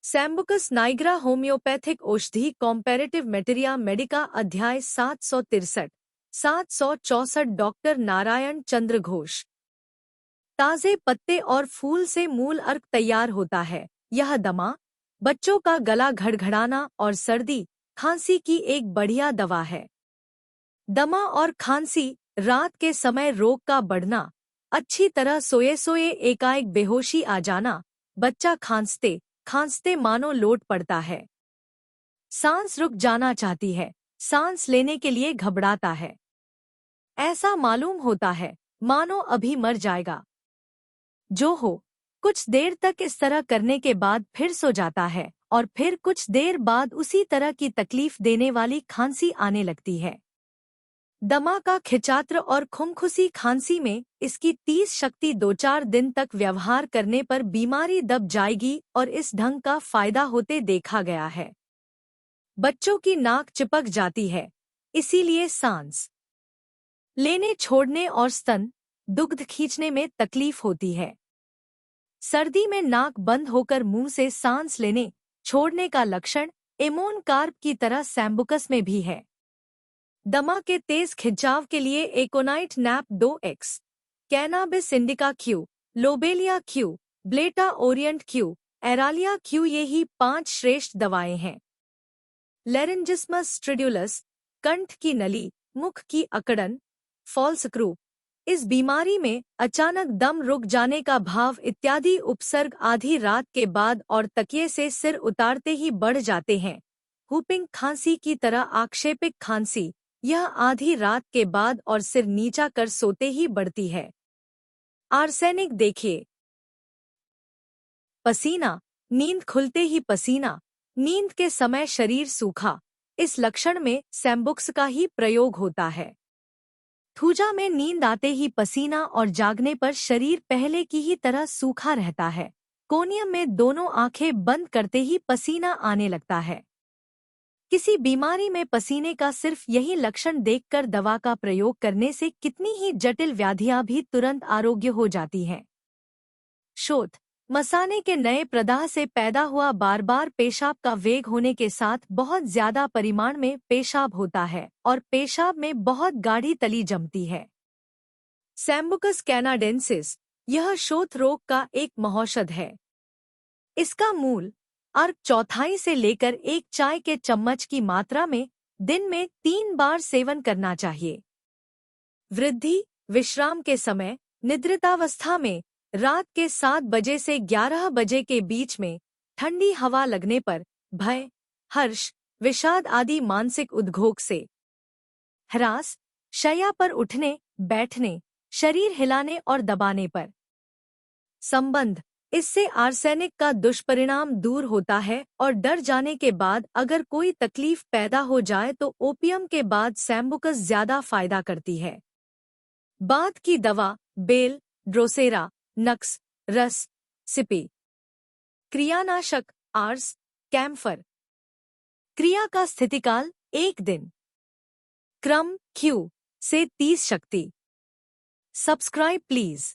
सैम्बुकस Niagara homeopathic औषधि कॉम्पैरेटिव मेटेरिया Medica अध्याय 763 764 doctor Narayan चंद्र घोष। ताजे पत्ते और फूल से मूल अर्क तैयार होता है। यह दमा, बच्चों का गला घड़घड़ाना और सर्दी खांसी की एक बढ़िया दवा है। दमा और खांसी, रात के समय रोग का बढ़ना, अच्छी तरह सोए सोए एकाएक बेहोशी आ जाना, बच्चा खांसते खांसते मानो लोट पड़ता है, सांस रुक जाना चाहती है, सांस लेने के लिए घबराता है, ऐसा मालूम होता है मानो अभी मर जाएगा। जो हो, कुछ देर तक इस तरह करने के बाद फिर सो जाता है और फिर कुछ देर बाद उसी तरह की तकलीफ देने वाली खांसी आने लगती है। दमा का खिंचात्र और खुमखुसी खांसी में इसकी 30 शक्ति 2-4 दिन तक व्यवहार करने पर बीमारी दब जाएगी और इस ढंग का फायदा होते देखा गया है। बच्चों की नाक चिपक जाती है, इसीलिए सांस लेने छोड़ने और स्तन दुग्ध खींचने में तकलीफ होती है। सर्दी में नाक बंद होकर मुंह से सांस लेने छोड़ने का लक्षण एमोन कार्प की तरह सैम्बुकस में भी है। दमा के तेज खिंचाव के लिए aconite nap 2x, cannabis indica Q, lobelia Q, blatta orient Q, aralia Q ये ही 5 श्रेष्ठ दवाएं हैं। लेरिंजिस्मस स्ट्रिड्यूलस, कंठ की नली, मुख की अकड़न, फॉल्स क्रू, इस बीमारी में अचानक दम रुक जाने का भाव इत्यादि उपसर्ग आधी रात के बाद और तकिए से सिर उतारते ही बढ़ जाते हैं। हुपिंग खांसी की तरह आक्षेपिक खांसी, यह आधी रात के बाद और सिर नीचा कर सोते ही बढ़ती है। आर्सेनिक देखिए। पसीना, नींद खुलते ही पसीना, नींद के समय शरीर सूखा, इस लक्षण में सैम्बुक्स का ही प्रयोग होता है। थूजा में नींद आते ही पसीना और जागने पर शरीर पहले की ही तरह सूखा रहता है। कोनियम में दोनों आंखें बंद करते ही पसीना आने लगता है। किसी बीमारी में पसीने का सिर्फ यही लक्षण देखकर दवा का प्रयोग करने से कितनी ही जटिल व्याधियां भी तुरंत आरोग्य हो जाती हैं। शोथ, मसाने के नए प्रदाह से पैदा हुआ बार बार पेशाब का वेग होने के साथ बहुत ज्यादा परिमाण में पेशाब होता है और पेशाब में बहुत गाढ़ी तली जमती है। सैम्बुकस कैनाडेंसिस, यह शोथ रोग का एक महौषध है। इसका मूल अर्क 1/4 से लेकर 1 चाय के चम्मच की मात्रा में दिन में 3 बार सेवन करना चाहिए। वृद्धि, विश्राम के समय, निद्रितावस्था में, रात के 7 बजे से 11 बजे के बीच में, ठंडी हवा लगने पर, भय, हर्ष, विषाद आदि मानसिक उद्घोग से, ह्रास, शैया पर उठने, बैठने, शरीर हिलाने और दबाने पर। संबंध, इससे आर्सेनिक का दुष्परिणाम दूर होता है और डर जाने के बाद अगर कोई तकलीफ पैदा हो जाए तो ओपियम के बाद सैम्बुकस ज्यादा फायदा करती है। बात की दवा, बेल, ड्रोसेरा, नक्स, रस, सिपी। क्रियानाशक, hours, camphor. क्रिया का स्थितिकाल 1 दिन। क्रम, Q से 30 शक्ति। Subscribe please.